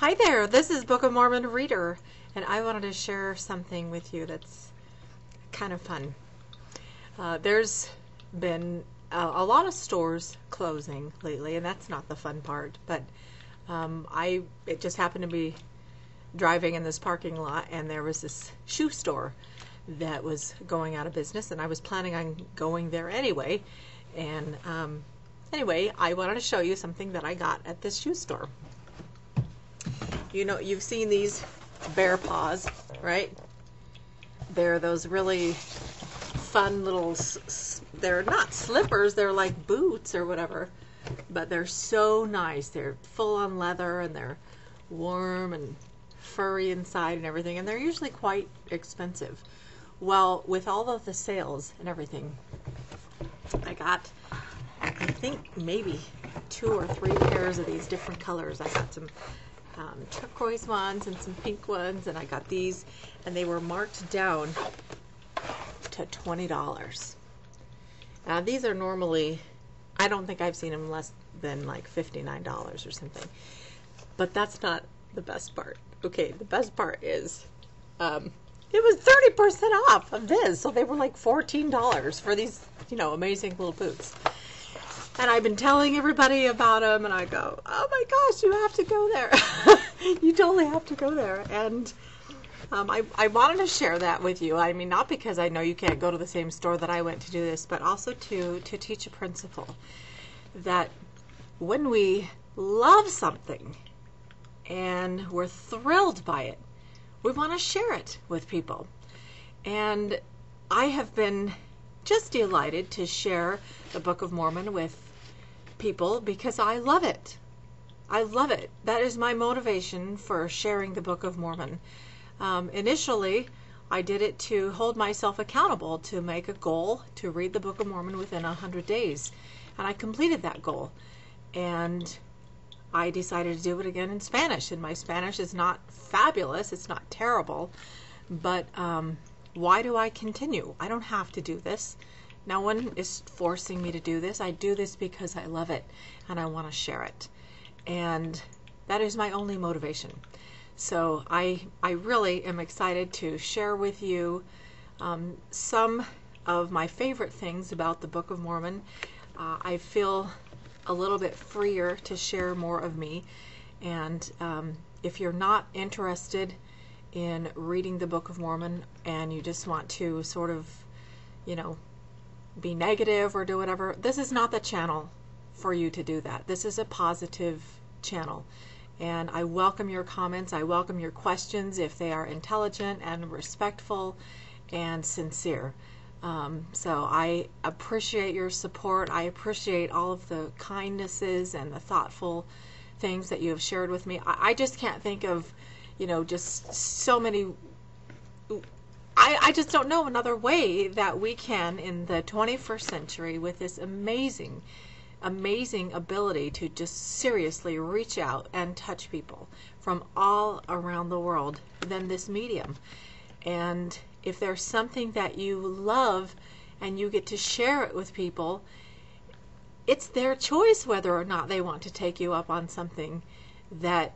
Hi there, this is Book of Mormon Reader, and I wanted to share something with you that's kind of fun. There's been a lot of stores closing lately, and that's not the fun part, but it just happened to be driving in this parking lot, and there was this shoe store that was going out of business, and I was planning on going there anyway. And anyway, I wanted to show you something that I got at this shoe store. You know, you've seen these bear paws, right? They're those really fun little, they're not slippers, they're like boots or whatever, but they're so nice. They're full on leather, and they're warm and furry inside and everything, and they're usually quite expensive. Well, with all of the sales and everything, I got, I think, maybe 2 or 3 pairs of these different colors. I got some turquoise ones and some pink ones, and I got these, and they were marked down to $20. Now these are normally, I don't think I've seen them less than like $59 or something, but that's not the best part. Okay, the best part is it was 30% off of this, so they were like $14 for these, you know, amazing little boots. And I've been telling everybody about them, and I go, oh my gosh, you have to go there. You totally have to go there. And I wanted to share that with you. I mean, not because I know you can't go to the same store that I went to do this, but also to teach a principle that when we love something and we're thrilled by it, we want to share it with people. And I have been just delighted to share the Book of Mormon with people because I love it. I love it. That is my motivation for sharing the Book of Mormon. Initially, I did it to hold myself accountable, to make a goal to read the Book of Mormon within 100 days. And I completed that goal. And I decided to do it again in Spanish. And my Spanish is not fabulous. It's not terrible. But why do I continue? I don't have to do this. No one is forcing me to do this. I do this because I love it and I want to share it. And that is my only motivation. So I really am excited to share with you some of my favorite things about the Book of Mormon. I feel a little bit freer to share more of me. And if you're not interested in reading the Book of Mormon and you just want to sort of, you know, be negative or do whatever, this is not the channel for you to do that. This is a positive channel. And I welcome your comments. I welcome your questions if they are intelligent and respectful and sincere. So I appreciate your support. I appreciate all of the kindnesses and the thoughtful things that you have shared with me. I just can't think of, you know, just so many. I just don't know another way that we can, in the 21st century, with this amazing ability to just seriously reach out and touch people from all around the world, than this medium. And if there's something that you love and you get to share it with people, it's their choice whether or not they want to take you up on something that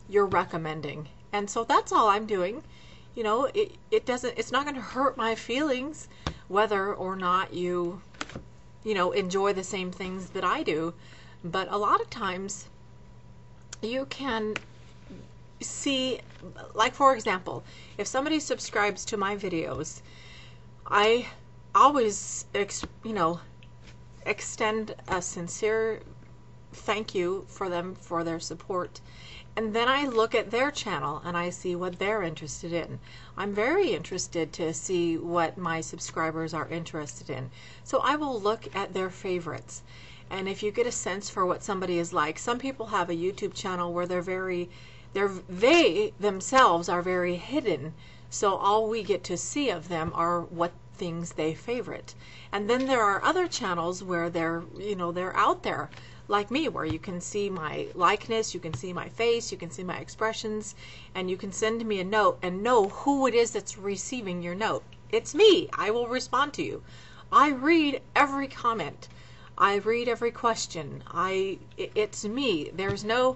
you're recommending. And so that's all I'm doing. You know, it's not going to hurt my feelings whether or not you know, enjoy the same things that I do. But a lot of times you can see, like, for example, if somebody subscribes to my videos, I always, you know, extend a sincere thank you for them for their support. And then I look at their channel and I see what they're interested in. I'm very interested to see what my subscribers are interested in. So I will look at their favorites. And if you get a sense for what somebody is like, some people have a YouTube channel where they themselves are very hidden. So all we get to see of them are what things they favorite. And then there are other channels where they're, you know, they're out there, like me, where you can see my likeness, you can see my face, you can see my expressions, and you can send me a note and know who it is that's receiving your note. It's me. I will respond to you. I read every comment. I read every question. It's me. There's no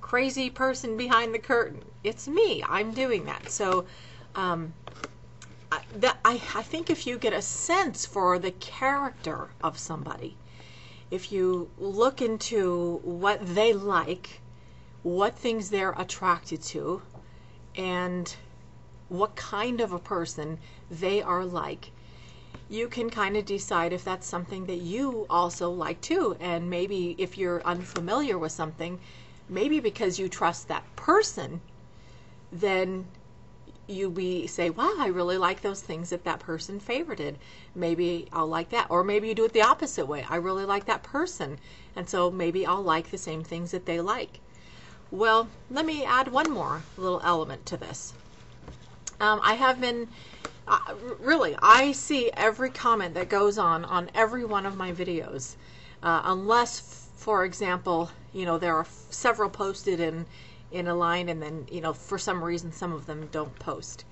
crazy person behind the curtain. It's me. I'm doing that. So I think if you get a sense for the character of somebody, if you look into what they like, what things they're attracted to, and what kind of a person they are like, you can kind of decide if that's something that you also like too. And maybe if you're unfamiliar with something, maybe because you trust that person, then you say, wow, I really like those things that person favorited. Maybe I'll like that. Or maybe you do it the opposite way. I really like that person, and so maybe I'll like the same things that they like. Well, let me add one more little element to this. I have been, really, I see every comment that goes on every one of my videos. Unless, for example, there are several posted in a line, and then, for some reason, some of them don't post.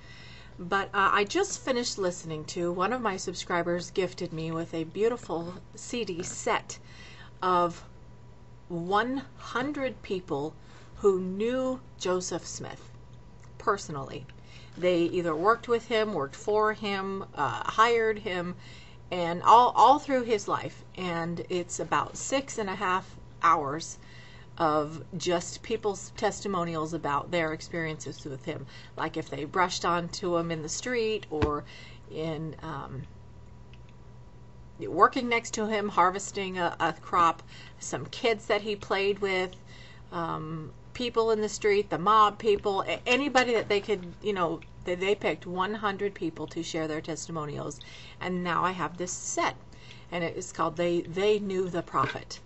But I just finished listening to, one of my subscribers gifted me with a beautiful CD set of 100 people who knew Joseph Smith personally. They either worked with him, worked for him, hired him, and all through his life. And it's about 6.5 hours of just people's testimonials about their experiences with him. Like if they brushed onto him in the street, or in working next to him, harvesting a crop, some kids that he played with, people in the street, the mob people, anybody that they could, they picked 100 people to share their testimonials. And now I have this set, and it is called They Knew the Prophet.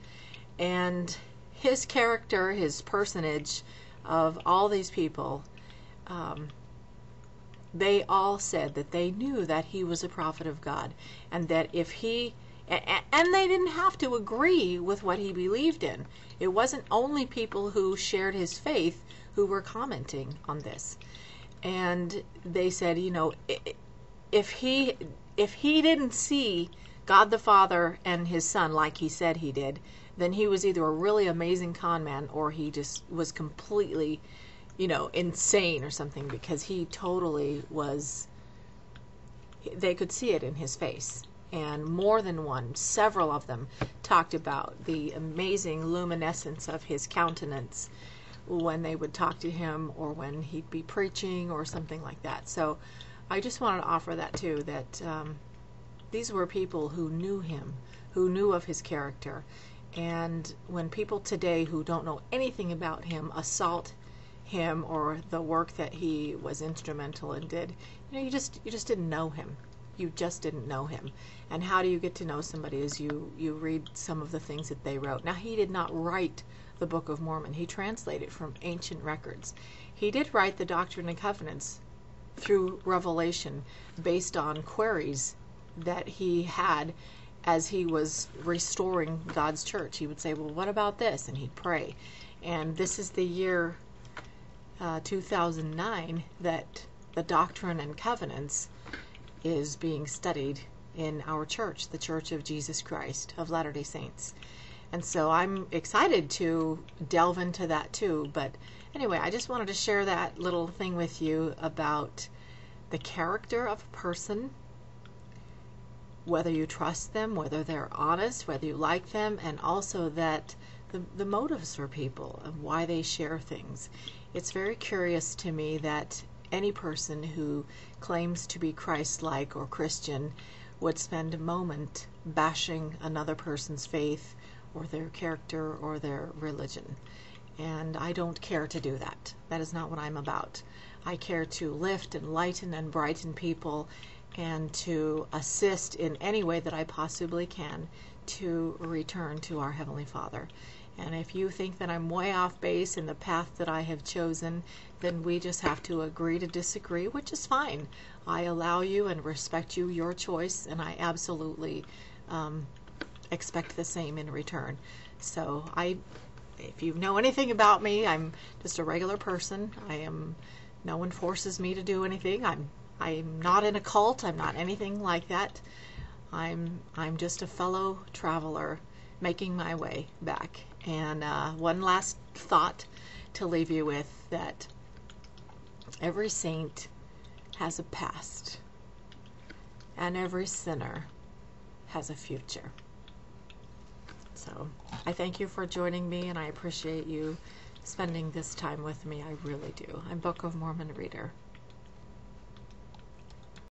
And his character, his personage, of all these people, they all said that they knew that he was a prophet of God, and that if he, and they didn't have to agree with what he believed in. It wasn't only people who shared his faith who were commenting on this. And they said, if he didn't see God the Father and his Son like he said he did, then he was either a really amazing con man, or he just was completely, insane or something, because he totally was, they could see it in his face. And more than one, several of them, talked about the amazing luminescence of his countenance when they would talk to him, or when he'd be preaching or something like that. So I just wanted to offer that too, that these were people who knew him, who knew of his character. And when people today who don't know anything about him assault him or the work that he was instrumental in did, you just didn't know him. You just didn't know him. And how do you get to know somebody? Is you read some of the things that they wrote. Now, he did not write the Book of Mormon. He translated from ancient records. He did write the Doctrine and Covenants through revelation, based on queries that he had as he was restoring God's church. He would say, well, what about this? And he'd pray. And this is the year 2009 that the Doctrine and Covenants is being studied in our church, the Church of Jesus Christ of Latter-day Saints. And so I'm excited to delve into that too. But anyway, I just wanted to share that little thing with you about the character of a person, whether you trust them, whether they're honest, whether you like them, and also that the motives for people and why they share things. It's very curious to me that any person who claims to be Christ-like or Christian would spend a moment bashing another person's faith or their character or their religion. And I don't care to do that. That is not what I'm about. I care to lift and lighten and brighten people, and to assist in any way that I possibly can to return to our Heavenly Father. And if you think that I'm way off base in the path that I have chosen, then we just have to agree to disagree, which is fine. I allow you and respect you, your choice, and I absolutely expect the same in return. So if you know anything about me, I'm just a regular person. No one forces me to do anything. I'm not in a cult. I'm not anything like that. I'm just a fellow traveler making my way back. And one last thought to leave you with that every saint has a past, and every sinner has a future. So I thank you for joining me, and I appreciate you spending this time with me. I really do. I'm Book of Mormon Reader.